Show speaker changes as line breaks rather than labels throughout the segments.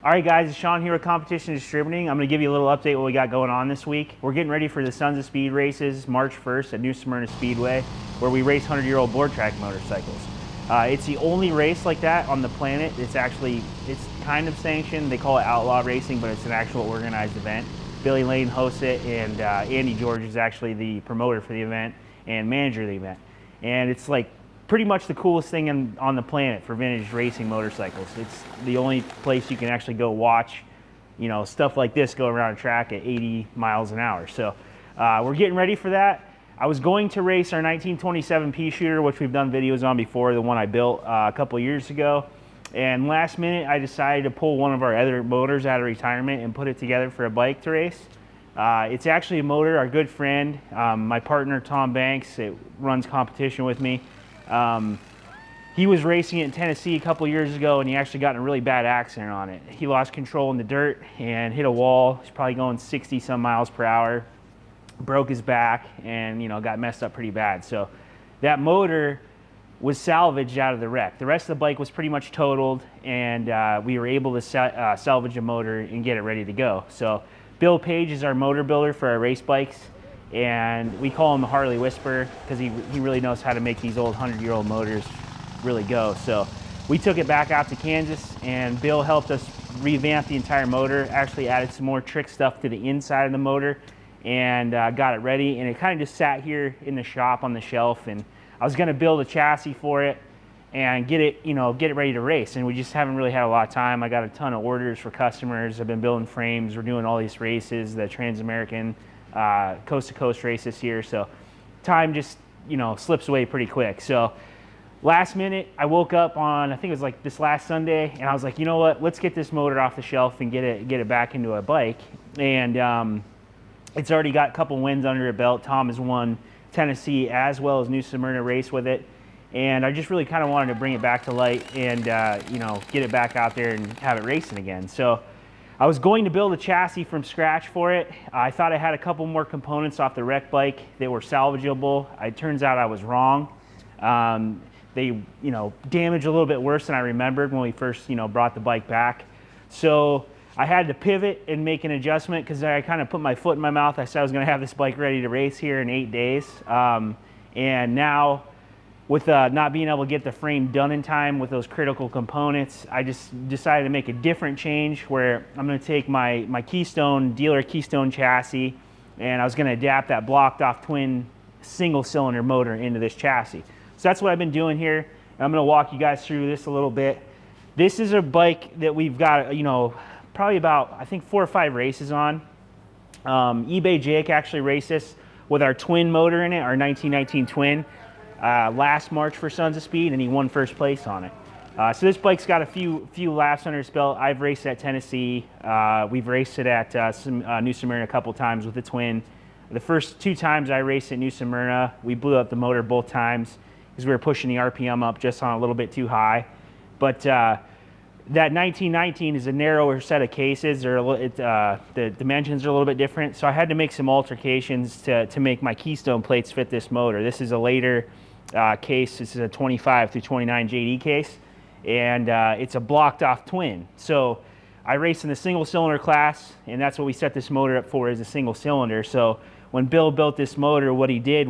All right, guys, it's Sean here with Competition Distributing. I'm going to give you a little update what we got going on this week. We're getting ready for the Sons of Speed races March 1st at New Smyrna Speedway, where we race 100-year-old board track motorcycles. It's the only race like that on the planet. It's kind of sanctioned. They call it outlaw racing, but it's an actual organized event. Billy Lane hosts it, and Andy George is actually the promoter for the event and manager of the event. And it's like pretty much the coolest thing on the planet for vintage racing motorcycles. It's the only place you can actually go watch, stuff like this go around a track at 80 miles an hour. So we're getting ready for that. I was going to race our 1927 pea shooter, which we've done videos on before, the one I built a couple years ago. And last minute, I decided to pull one of our other motors out of retirement and put it together for a bike to race. It's actually a motor, our good friend, my partner Tom Banks, it runs competition with me. He was racing it in Tennessee a couple years ago, and he actually got in a really bad accident on it. He lost control in the dirt and hit a wall. He's probably going 60 some miles per hour, broke his back, and got messed up pretty bad. So that motor was salvaged out of the wreck. The rest of the bike was pretty much totaled, and we were able to salvage a motor and get it ready to go. So Bill Page is our motor builder for our race bikes, and we call him the Harley Whisperer because he really knows how to make these old 100-year-old motors really go. So we took it back out to Kansas, and Bill helped us revamp the entire motor, actually added some more trick stuff to the inside of the motor, and got it ready. And it kind of just sat here in the shop on the shelf, and I was going to build a chassis for it and get it ready to race, and we just haven't really had a lot of time. I got a ton of orders for customers. I've been building frames. We're doing all these races, the Trans-American coast-to-coast race this year, so time just slips away pretty quick. So last minute, I woke up on, I think it was like this last Sunday, and I was like, you know what, let's get this motor off the shelf and get it back into a bike. And it's already got a couple wins under a belt. Tom has won Tennessee as well as New Smyrna race with it, and I just really kind of wanted to bring it back to light and get it back out there and have it racing again. So I was going to build a chassis from scratch for it. I thought I had a couple more components off the wreck bike that were salvageable. It turns out I was wrong. They damaged a little bit worse than I remembered when we first brought the bike back. So I had to pivot and make an adjustment because I kind of put my foot in my mouth. I said I was going to have this bike ready to race here in 8 days. And now, with not being able to get the frame done in time with those critical components, I just decided to make a different change where I'm going to take my Keystone, dealer Keystone chassis, and I was going to adapt that blocked off twin single cylinder motor into this chassis. So that's what I've been doing here. And I'm going to walk you guys through this a little bit. This is a bike that we've got, probably about, I think, 4 or 5 races on. eBay Jake actually raced this with our twin motor in it, our 1919 twin. Last March for Sons of Speed, and he won first place on it. So this bike's got a few laps under his belt. I've raced at Tennessee. We've raced it at New Smyrna a couple times with the twin. The first 2 times I raced at New Smyrna, we blew up the motor both times because we were pushing the RPM up just on a little bit too high. But that 1919 is a narrower set of cases. The dimensions are a little bit different, so I had to make some alterations to make my Keystone plates fit this motor. This is a later case. This is a 25 through 29 JD case, and it's a blocked off twin. So I race in the single cylinder class, and that's what we set this motor up for, is a single cylinder. So when Bill built this motor, what he did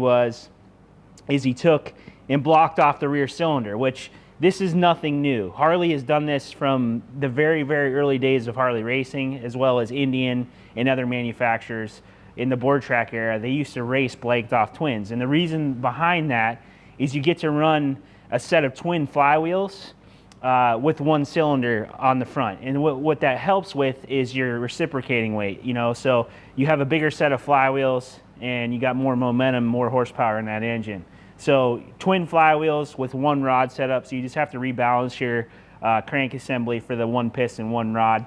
is he took and blocked off the rear cylinder, which this is nothing new. Harley has done this from the very, very early days of Harley racing, as well as Indian and other manufacturers in the board track era. They used to race blanked off twins. And the reason behind that is you get to run a set of twin flywheels with one cylinder on the front. And what that helps with is your reciprocating weight, so you have a bigger set of flywheels and you got more momentum, more horsepower in that engine. So twin flywheels with one rod setup, so you just have to rebalance your crank assembly for the one piston, one rod,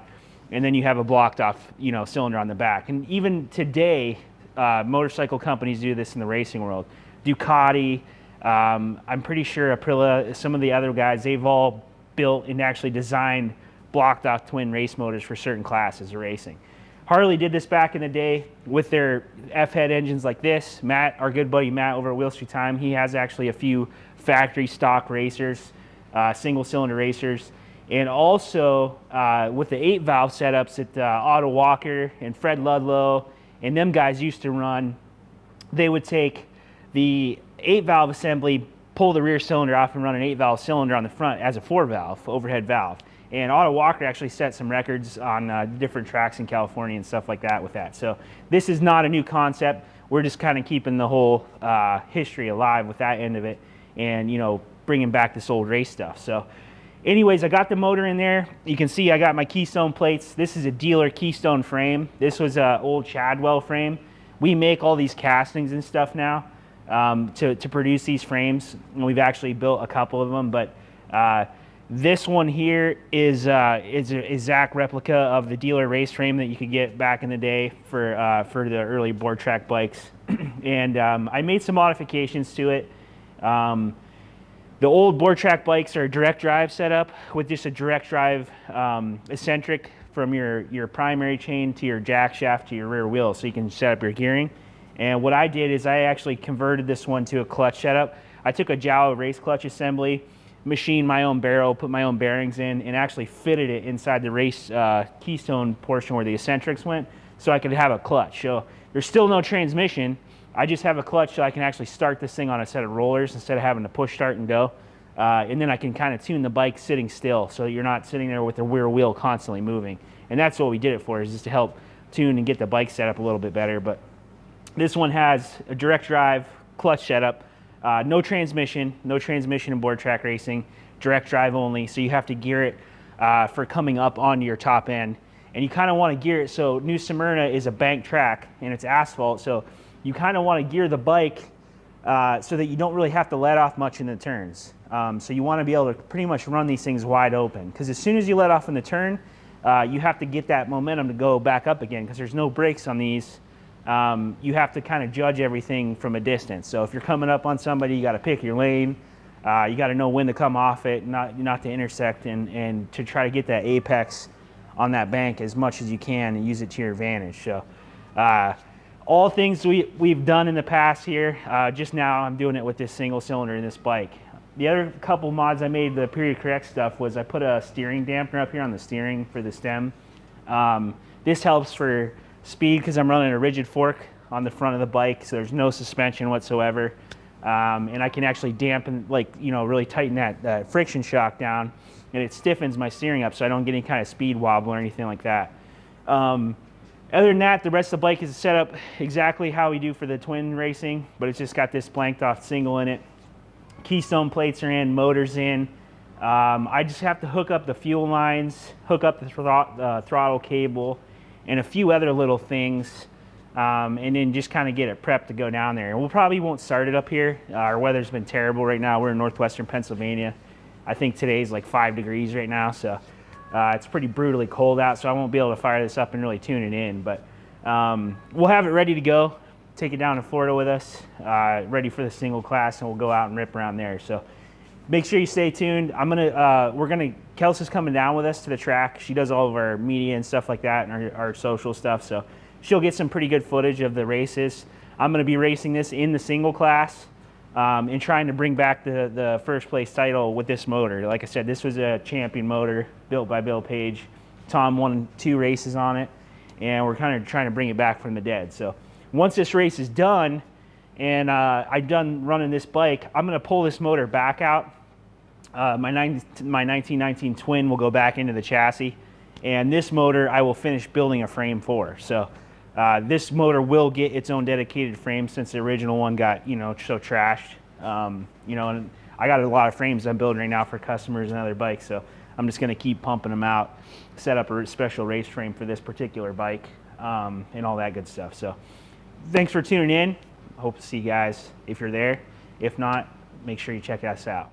and then you have a blocked off cylinder on the back. And even today, motorcycle companies do this in the racing world. Ducati, I'm pretty sure Aprilia, some of the other guys, they've all built and actually designed blocked off twin race motors for certain classes of racing. Harley did this back in the day with their F-head engines like this. Matt, our good buddy Matt over at Wheel Street Time, he has actually a few factory stock racers, single cylinder racers, And also with the 8-valve setups that Otto Walker and Fred Ludlow and them guys used to run, they would take the 8-valve assembly, pull the rear cylinder off and run an 8-valve cylinder on the front as a 4-valve overhead valve. And Otto Walker actually set some records on different tracks in California and stuff like that with that. So this is not a new concept. We're just kind of keeping the whole history alive with that end of it, and bringing back this old race stuff. So anyways, I got the motor in there. You can see I got my Keystone plates. This is a dealer Keystone frame. This was an old Chadwell frame. We make all these castings and stuff now to produce these frames, and we've actually built a couple of them. But this one here is an exact replica of the dealer race frame that you could get back in the day for the early board track bikes. And I made some modifications to it. The old board track bikes are a direct drive setup with just a direct drive eccentric from your primary chain to your jack shaft to your rear wheel, so you can set up your gearing. And what I did is I actually converted this one to a clutch setup. I took a Jowo race clutch assembly, machined my own barrel, put my own bearings in, and actually fitted it inside the race Keystone portion where the eccentrics went, so I could have a clutch. So there's still no transmission. I just have a clutch so I can actually start this thing on a set of rollers instead of having to push start and go. And then I can kind of tune the bike sitting still, so you're not sitting there with the rear wheel constantly moving. And that's what we did it for, is just to help tune and get the bike set up a little bit better. But this one has a direct drive clutch setup, no transmission in board track racing, direct drive only. So you have to gear it for coming up onto your top end. And you kind of want to gear it so New Smyrna is a bank track and it's asphalt. So you kind of want to gear the bike so that you don't really have to let off much in the turns. So you want to be able to pretty much run these things wide open, because as soon as you let off in the turn, you have to get that momentum to go back up again, because there's no brakes on these. You have to kind of judge everything from a distance. So if you're coming up on somebody, you got to pick your lane. You got to know when to come off it, not to intersect, and to try to get that apex on that bank as much as you can and use it to your advantage. So all things we've done in the past here. Just now I'm doing it with this single cylinder in this bike. The other couple mods I made, the period correct stuff, was I put a steering dampener up here on the steering for the stem. This helps for speed because I'm running a rigid fork on the front of the bike, so there's no suspension whatsoever. And I can actually dampen, really tighten that friction shock down, and it stiffens my steering up so I don't get any kind of speed wobble or anything like that. Other than that, the rest of the bike is set up exactly how we do for the twin racing, but it's just got this blanked off single in it. Keystone plates are in, motors in. I just have to hook up the fuel lines, hook up the throttle cable, and a few other little things, and then just kind of get it prepped to go down there. And we probably won't start it up here. Our weather's been terrible right now. We're in northwestern Pennsylvania. I think today's like 5 degrees right now, so it's pretty brutally cold out, so I won't be able to fire this up and really tune it in. But we'll have it ready to go, take it down to Florida with us, ready for the single class, and we'll go out and rip around there. So make sure you stay tuned. Kelsey's coming down with us to the track. She does all of our media and stuff like that, and our social stuff, so she'll get some pretty good footage of the races. I'm going to be racing this in the single class and trying to bring back the first place title with this motor. Like I said, this was a champion motor built by Bill Page. Tom won 2 races on it, and we're kind of trying to bring it back from the dead. So once this race is done and I'm done running this bike, I'm going to pull this motor back out. My 1919 twin will go back into the chassis, and this motor I will finish building a frame for. So this motor will get its own dedicated frame since the original one got so trashed. And I got a lot of frames I'm building right now for customers and other bikes, so I'm just going to keep pumping them out, set up a special race frame for this particular bike, and all that good stuff. So thanks for tuning in. I hope to see you guys if you're there. If not, make sure you check us out.